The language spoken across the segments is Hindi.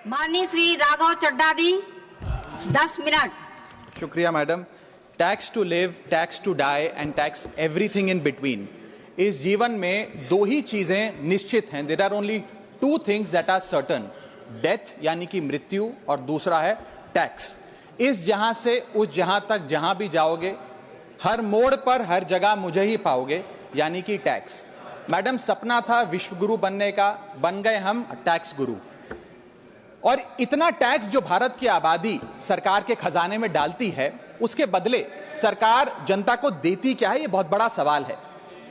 माननीय श्री राघव चड्ढा जी 10 मिनट। शुक्रिया madam. Tax to live, tax to die and tax everything in between. इस जीवन में दो ही चीजें निश्चित हैं। There are only two things that are certain, death यानी कि मृत्यु, और दूसरा है टैक्स। इस जहां से उस जहां तक जहां भी जाओगे, हर मोड़ पर हर जगह मुझे ही पाओगे, यानी कि टैक्स। मैडम, सपना था विश्व गुरु बनने का, बन गए हम टैक्स गुरु। और इतना टैक्स जो भारत की आबादी सरकार के खजाने में डालती है, उसके बदले सरकार जनता को देती क्या है, ये बहुत बड़ा सवाल है।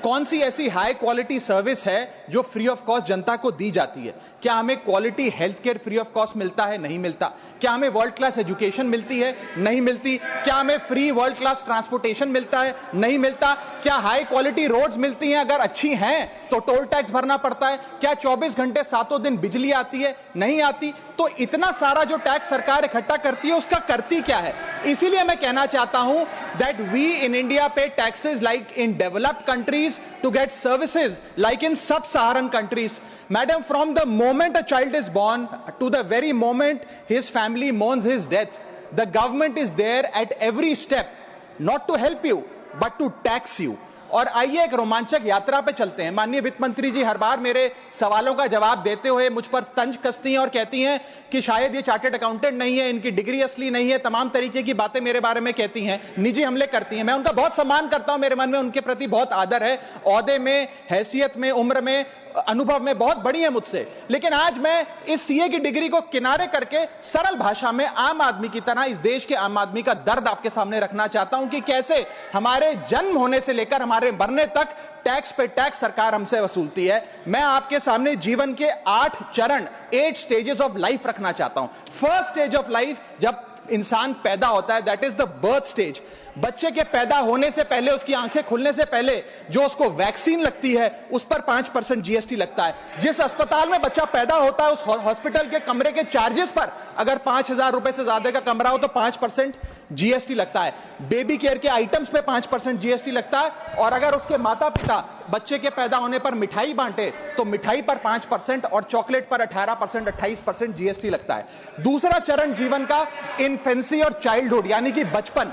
कौन सी ऐसी हाई क्वालिटी सर्विस है जो फ्री ऑफ कॉस्ट जनता को दी जाती है? क्या हमें quality health care free of cost मिलता है? नहीं मिलता। क्या हमें वर्ल्ड क्लास एजुकेशन मिलती है? नहीं मिलती। क्या हमें फ्री वर्ल्ड क्लास ट्रांसपोर्टेशन मिलता है? नहीं मिलता। क्या हाई क्वालिटी रोड्स मिलती हैं? अगर अच्छी हैं तो टोल टैक्स भरना पड़ता है। क्या 24 घंटे सातों दिन बिजली आती है? नहीं आती। तो इतना सारा जो टैक्स सरकार इकट्ठा करती है, उसका करती क्या है? इसीलिए मैं कहना चाहता हूं दैट वी इन इंडिया पे taxes like in developed countries to get services like in sub-Saharan countries. Madam, from the moment a child is born to the very moment his family mourns his death, the government is there at every step, not to help you but to tax you. और आइए एक रोमांचक यात्रा पे चलते हैं। माननीय वित्त मंत्री जी हर बार मेरे सवालों का जवाब देते हुए मुझ पर तंज कसती हैं और कहती हैं कि शायद ये चार्टर्ड अकाउंटेंट नहीं है, इनकी डिग्री असली नहीं है, तमाम तरीके की बातें मेरे बारे में कहती हैं, निजी हमले करती हैं। मैं उनका बहुत सम्मान करता हूं, मेरे मन में उनके प्रति बहुत आदर है। ओहदे में, हैसियत में, उम्र में, अनुभव में बहुत बड़ी है मुझसे। लेकिन आज मैं इस सीए की डिग्री को किनारे करके सरल भाषा में आम आदमी की तरह इस देश के आम आदमी का दर्द आपके सामने रखना चाहता हूं कि कैसे हमारे जन्म होने से लेकर हमारे मरने तक टैक्स पे टैक्स सरकार हमसे वसूलती है। मैं आपके सामने जीवन के 8 चरण, 8 स्टेजेस ऑफ लाइफ रखना चाहता हूं। फर्स्ट स्टेज ऑफ लाइफ, जब इंसान पैदा होता है, that is the birth stage. बच्चे के पैदा होने से पहले, उसकी आंखें खुलने से पहले जो उसको वैक्सीन लगती है, उस पर 5% जीएसटी लगता है। जिस अस्पताल में बच्चा पैदा होता है, उस हॉस्पिटल के कमरे के चार्जेस पर अगर 5,000 रुपए से ज्यादा का कमरा हो तो 5% जीएसटी लगता है। बेबी केयर के आइटम्स पे 5% जीएसटी लगता है। और अगर उसके माता पिता बच्चे के पैदा होने पर मिठाई बांटे तो मिठाई पर 5% और चॉकलेट पर 18%, 28% जीएसटी लगता है। दूसरा चरण जीवन का इन्फेंसी और चाइल्डहुड यानी कि बचपन।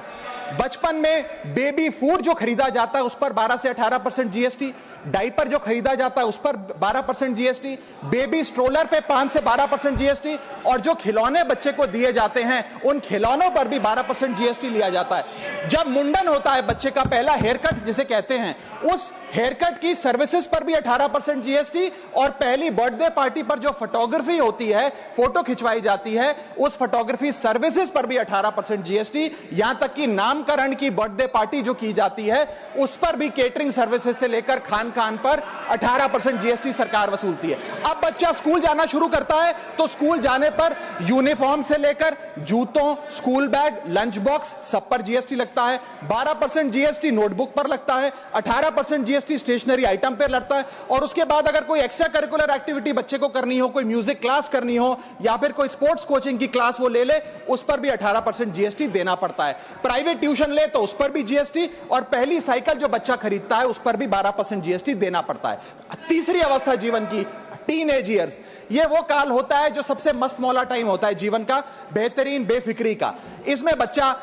बचपन में बेबी फूड जो खरीदा जाता है उस पर 12 से 18% जीएसटी, डाइपर जो खरीदा जाता है उस पर 12% जीएसटी, बेबी स्ट्रोलर पे 5 से 12% जीएसटी, और जो खिलौने बच्चे को दिए जाते हैं उन खिलौनों पर भी 12% जीएसटी लिया जाता है। जब मुंडन होता है बच्चे का, पहला हेयर कट जिसे कहते हैं, उस हेयर कट की सर्विसेज पर भी 18% जीएसटी, और पहली बर्थडे पार्टी पर जो फोटोग्राफी होती है, फोटो खिंचवाई जाती है, उस फोटोग्राफी सर्विसेज पर भी 18% जीएसटी। यहां तक कि नामकरण की बर्थडे पार्टी जो की जाती है उस पर भी, केटरिंग सर्विसेज से लेकर खान पर 18% जीएसटी सरकार वसूलती है। अब बच्चा स्कूल जाना शुरू करता है तो स्कूल जाने पर यूनिफॉर्म से लेकर जूतों, स्कूल बैग, लंच बॉक्स, सब पर जीएसटी लगता है। 12% जीएसटी नोटबुक पर लगता है, 18% जीएसटी स्टेशनरी आइटम पर लगता है। और उसके बाद अगर कोई एक्स्ट्रा करिकुलर एक्टिविटी बच्चे को करनी हो, कोई म्यूजिक क्लास करनी हो या फिर कोई स्पोर्ट्स कोचिंग की क्लास वो ले ले, उस पर भी 18% जीएसटी देना पड़ता है। प्राइवेट ट्यूशन ले तो उस पर भी जीएसटी, और पहली साइकिल जो बच्चा खरीदता है उस पर भी 12% जीएसटी देना पड़ता है। तीसरी अवस्था जीवन की, टीनेज ईयर्स, ये वो काल होता है जो सबसे मस्त मौला टाइम होता है जीवन का, बेहतरीन बेफिक्री का। इसमें बच्चा,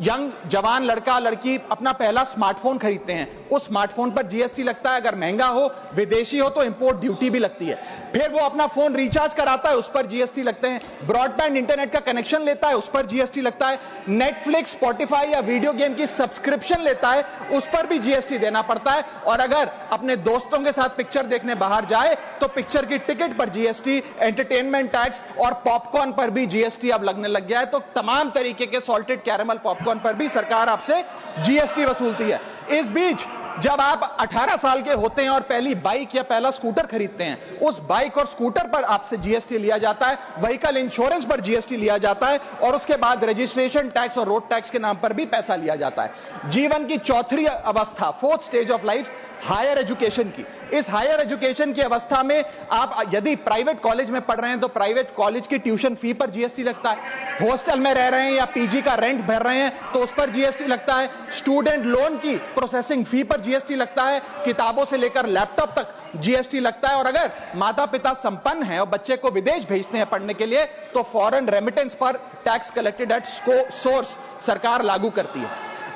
यंग जवान लड़का लड़की अपना पहला स्मार्टफोन खरीदते हैं। उस स्मार्टफोन पर जीएसटी लगता है, अगर महंगा हो, विदेशी हो तो इंपोर्ट ड्यूटी भी लगती है। फिर वो अपना फोन रिचार्ज कराता है, उस पर जीएसटी लगते हैं। ब्रॉडबैंड इंटरनेट का कनेक्शन लेता है, उस पर जीएसटी लगता है। नेटफ्लिक्स, स्पॉटिफाई या वीडियो गेम की सब्सक्रिप्शन लेता है, उस पर भी जीएसटी देना पड़ता है। और अगर अपने दोस्तों के साथ पिक्चर देखने बाहर जाए तो पिक्चर की टिकट पर जीएसटी, एंटरटेनमेंट टैक्स और पॉपकॉर्न पर भी जीएसटी अब लगने लग गया है। तो तमाम तरीके के सॉल्टेड कैरेमल पॉपकॉर्न पर भी सरकार आपसे जीएसटी वसूलती है। इस बीच जब आप 18 साल के होते हैं और पहली बाइक या पहला स्कूटर खरीदते हैं, उस बाइक और स्कूटर पर आपसे जीएसटी लिया जाता है, व्हीकल इंश्योरेंस पर जीएसटी लिया जाता है, और उसके बाद रजिस्ट्रेशन टैक्स और रोड टैक्स के नाम पर भी पैसा लिया जाता है। जीवन की चौथी अवस्था, fourth stage of life, higher education की। इस हायर एजुकेशन की अवस्था में आप यदि प्राइवेट कॉलेज में पढ़ रहे हैं तो प्राइवेट कॉलेज की ट्यूशन फी पर जीएसटी लगता है, हॉस्टल में रह रहे हैं या पीजी का रेंट भर रहे हैं तो उस पर जीएसटी लगता है, स्टूडेंट लोन की प्रोसेसिंग फी पर जीएसटी लगता है, किताबों से लेकर लैपटॉप तक जीएसटी लगता है, और अगर माता पिता संपन्न हैं और बच्चे को विदेश भेजते हैं पढ़ने के लिए तो फॉरेन रेमिटेंस पर टैक्स कलेक्टेड एट सोर्स सरकार लागू करती है।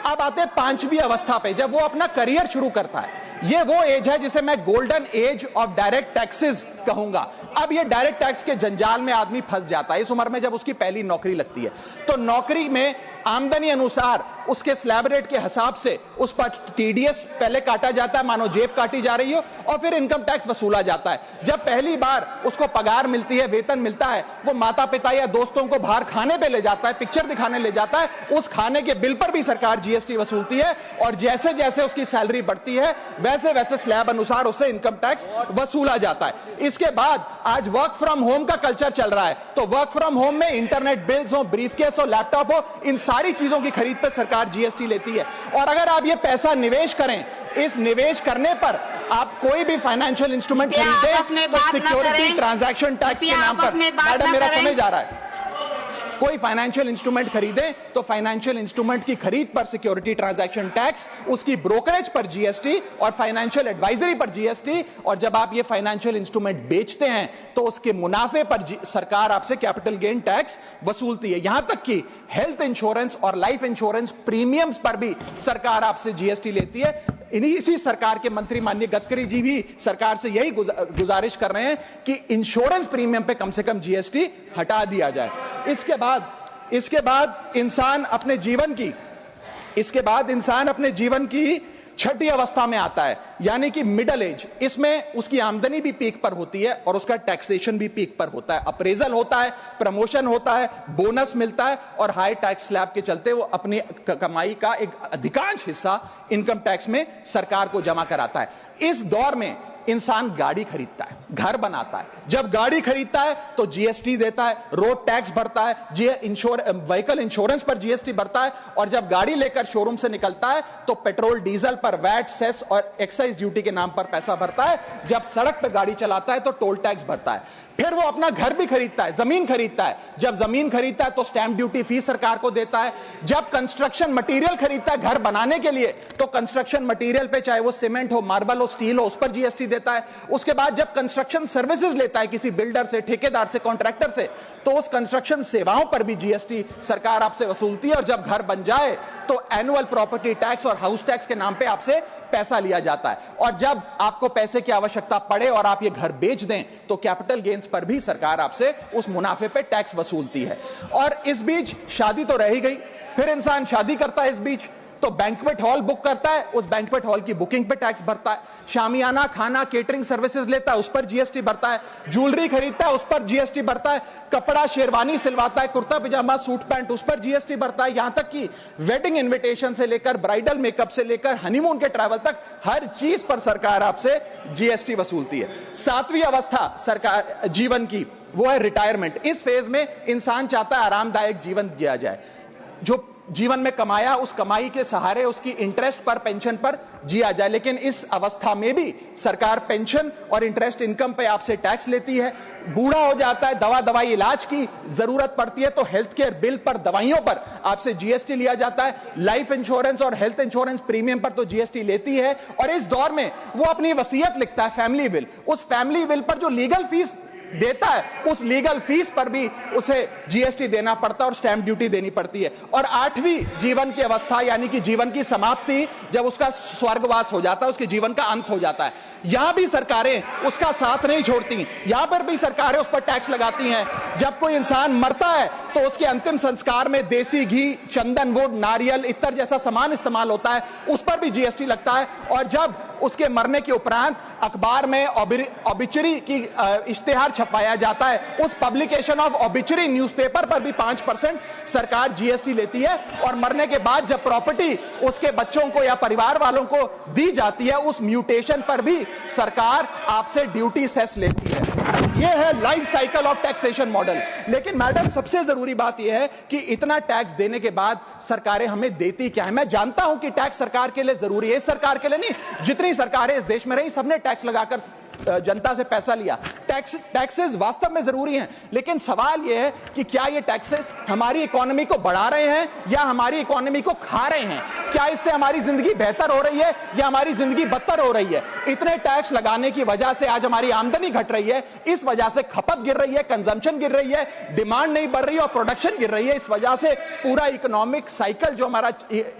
अब आते हैं पांचवी अवस्था पे, जब वो अपना करियर शुरू करता है। ये वो एज है जिसे मैं golden age of direct taxes कहूंगा। अब ये डायरेक्ट टैक्स के जंजाल में आदमी फंस जाता है इस उम्र में, जब उसकी पहली नौकरी लगती है तो नौकरी में आमदनी अनुसार उसके स्लैब रेट के हिसाब से उस पर टीडीएस पहले काटा जाता है, मानो जेब काटी जा रही हो, और फिर इनकम टैक्स वसूला जाता है। जब पहली बार उसको पगार मिलती है, वेतन मिलता है, वो माता पिता या दोस्तों को बाहर खाने पे ले जाता है, पिक्चर दिखाने ले जाता है, उस खाने के बिल पर भी सरकार जीएसटी वसूलती है, और जैसे जैसे उसकी सैलरी बढ़ती है वैसे वैसे स्लैब अनुसार उससे इनकम टैक्स वसूला जाता है। इसके बाद आज वर्क फ्रॉम होम का कल्चर चल रहा है, तो वर्क फ्रॉम होम में इंटरनेट बिल्स हो, ब्रीफकेस हो, लैपटॉप हो, इन सारी चीजों की खरीद पर सरकार जीएसटी लेती है। और अगर आप ये पैसा निवेश करें, इस निवेश करने पर आप कोई भी फाइनेंशियल इंस्ट्रूमेंट खरीदें तो सिक्योरिटी ट्रांजैक्शन टैक्स के नाम पर, मैडम मेरा समय जा रहा है, कोई फाइनेंशियल इंस्ट्रूमेंट खरीदे तो फाइनेंशियल इंस्ट्रूमेंट की खरीद पर सिक्योरिटी ट्रांजैक्शन टैक्स, उसकी ब्रोकरेज पर जीएसटी और फाइनेंशियल एडवाइजरी पर जीएसटी, और जब आप ये फाइनेंशियल इंस्ट्रूमेंट बेचते हैं तो उसके मुनाफे पर सरकार आपसे कैपिटल गेन टैक्स वसूलती है। यहां तक कि हेल्थ इंश्योरेंस और लाइफ इंश्योरेंस प्रीमियम्स पर भी सरकार आपसे जीएसटी लेती है। इसी सरकार के मंत्री माननीय गडकरी जी भी सरकार से यही गुजारिश कर रहे हैं कि इंश्योरेंस प्रीमियम पे कम से कम जीएसटी हटा दिया जाए। इसके बाद इंसान अपने जीवन की छठी अवस्था में आता है, यानी कि मिडिल एज। इसमें उसकी आमदनी भी पीक पर होती है और उसका टैक्सेशन भी पीक पर होता है, अप्रेजल होता है, प्रमोशन होता है, बोनस मिलता है, और हाई टैक्स स्लैब के चलते वो अपनी कमाई का एक अधिकांश हिस्सा इनकम टैक्स में सरकार को जमा कराता है। इस दौर में इंसान गाड़ी खरीदता है, घर बनाता है, जब गाड़ी खरीदता है तो जीएसटी देता है, रोड टैक्स भरता है, व्हीकल इंश्योरेंस पर जीएसटी भरता है, और जब गाड़ी लेकर शोरूम से निकलता है तो पेट्रोल डीजल पर वैट, सेस और एक्साइज ड्यूटी के नाम पर पैसा भरता है। जब सड़क पर गाड़ी चलाता है तो टोल टैक्स भरता है। फिर वो अपना घर भी खरीदता है, जमीन खरीदता है, जब जमीन खरीदता है तो स्टैंप ड्यूटी फीस सरकार को देता है। जब कंस्ट्रक्शन मटेरियल खरीदता है घर बनाने के लिए तो कंस्ट्रक्शन मटेरियल पे, चाहे वो सीमेंट हो, मार्बल हो, स्टील हो, उस पर जीएसटी देता है। उसके बाद जब कंस्ट्रक्शन सर्विसेज लेता है किसी बिल्डर से, ठेकेदार से, कॉन्ट्रैक्टर से, तो उस कंस्ट्रक्शन सेवाओं पर भी जीएसटी सरकार आपसे वसूलती है। और जब घर बन जाए तो एनुअल प्रॉपर्टी टैक्स और हाउस टैक्स के नाम पे आपसे पैसा लिया जाता है। और जब आपको पैसे की आवश्यकता पड़े और आप ये घर बेच दें तो कैपिटल गेन्स पर भी सरकार आपसे उस मुनाफे पे टैक्स वसूलती है। और इस बीच शादी तो रह ही गई, फिर इंसान शादी करता है, इस बीच तो बैंक्वेट हॉल बुक करता है, उस बैंक्वेट हॉल की बुकिंग पे टैक्स भरता है। शामियाना, खाना, केटरिंग सर्विसेज लेता है, उस पर जीएसटी भरता है। ज्वेलरी खरीदता है, उस पर जीएसटी भरता है। कपड़ा, शेरवानी सिलवाता है, कुर्ता पजामा, सूट पैंट, उस पर जीएसटी भरता है। यहां तक कि वेडिंग इन्विटेशन से लेकर ब्राइडल मेकअप से लेकर हनीमून के ट्रैवल तक हर चीज पर सरकार आपसे जीएसटी वसूलती है। सातवीं अवस्था सरकार जीवन की वो है रिटायरमेंट। इस फेज में इंसान चाहता है आरामदायक जीवन जिया जाए, जो जीवन में कमाया उस कमाई के सहारे उसकी इंटरेस्ट पर, पेंशन पर जिया जाए। लेकिन इस अवस्था में भी सरकार पेंशन और इंटरेस्ट इनकम पे आपसे टैक्स लेती है। बूढ़ा हो जाता है, दवाई इलाज की जरूरत पड़ती है तो हेल्थ केयर बिल पर, दवाइयों पर आपसे जीएसटी लिया जाता है। लाइफ इंश्योरेंस और हेल्थ इंश्योरेंस प्रीमियम पर तो जीएसटी लेती है। और इस दौर में वो अपनी वसीयत लिखता है, फैमिली विल। उस फैमिली विल पर जो लीगल फीस देता है, उस लीगल फीस पर भी उसे जीएसटी देना पड़ता है और स्टैंप ड्यूटी देनी पड़ती है। और आठवीं जीवन की अवस्था, यानी कि जीवन की समाप्ति, जब उसका स्वर्गवास हो जाता है, उसके जीवन का अंत हो जाता है, यहां भी सरकारें उसका साथ नहीं छोड़ती, यहां पर भी सरकारें उस पर टैक्स लगाती हैं। जब कोई इंसान मरता है तो उसके अंतिम संस्कार में देसी घी, चंदन वुड, नारियल, इत्तर जैसा सामान इस्तेमाल होता है, उस पर भी जीएसटी लगता है। और जब उसके मरने के उपरांत अखबार में ऑबिचुरी की इश्तेहार छपाया जाता है, उस पब्लिकेशन ऑफ ऑबिचुरी न्यूज़पेपर पर भी 5% सरकार जीएसटी लेती है। और मरने के बाद जब प्रॉपर्टी उसके बच्चों को या परिवार वालों को दी जाती है, उस म्यूटेशन पर भी सरकार आपसे ड्यूटी सेस लेती है। ये है life cycle of taxation model. लेकिन मैडम सबसे जरूरी बात यह है कि इतना टैक्स देने के बाद सरकारें हमें देती क्या है। मैं जानता हूं कि टैक्स सरकार के लिए जरूरी है, इस सरकार के लिए नहीं, जितनी सरकारें इस देश में रही सबने टैक्स लगाकर जनता से पैसा लिया। टैक्सेस वास्तव में जरूरी हैं, लेकिन सवाल यह है कि क्या ये टैक्सेस हमारी इकोनॉमी को बढ़ा रहे हैं या हमारी इकोनॉमी को खा रहे हैं? क्या इससे हमारी जिंदगी बेहतर हो रही है या हमारी जिंदगी बदतर हो रही है? इतने टैक्स लगाने की वजह से आज हमारी आमदनी घट रही है, इस वजह से खपत गिर रही है, कंजम्पशन गिर रही है, डिमांड नहीं बढ़ रही है और प्रोडक्शन गिर रही है। इस वजह से पूरा इकोनॉमिक साइकिल जो हमारा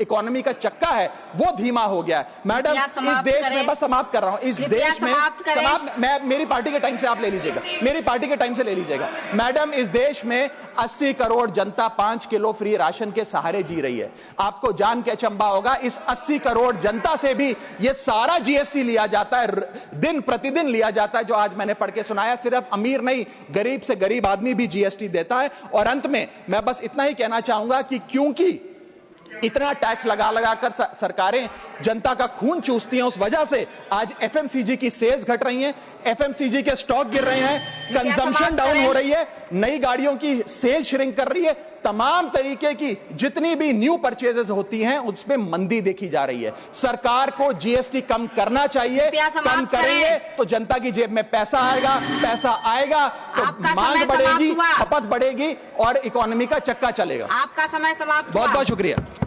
इकोनॉमी का चक्का है वो धीमा हो गया है। मैडम इस देश में, बस समाप्त कर रहा हूं, इस देश में मैं मेरी पार्टी के टाइम से आप ले लीजिएगा, मेरी पार्टी के टाइम से ले लीजिएगा। मैडम इस देश में 80 करोड़ जनता 5 किलो फ्री राशन के सहारे जी रही है। आपको जान के अचंभा होगा, इस 80 करोड़ जनता से भी ये सारा जीएसटी लिया जाता है, दिन प्रतिदिन लिया जाता है, जो आज मैंने पढ़ के सुनाया। सिर्फ अमीर नहीं, गरीब से गरीब आदमी भी जीएसटी देता है। और अंत में मैं बस इतना ही कहना चाहूंगा कि क्योंकि इतना टैक्स लगा लगाकर सरकारें जनता का खून चूसती हैं, उस वजह से आज एफएमसीजी की सेल्स घट रही हैं, एफएमसीजी के स्टॉक गिर रहे हैं, कंजम्पशन डाउन हो रही है, नई गाड़ियों की सेल श्रिंक कर रही है, तमाम तरीके की जितनी भी न्यू परचेजेस होती हैं उसमें मंदी देखी जा रही है। सरकार को जीएसटी कम करना चाहिए, कम करेंगे तो जनता की जेब में पैसा आएगा तो मांग बढ़ेगी, खपत बढ़ेगी और इकोनॉमी का चक्का चलेगा। आपका समय समाप्त। बहुत बहुत शुक्रिया।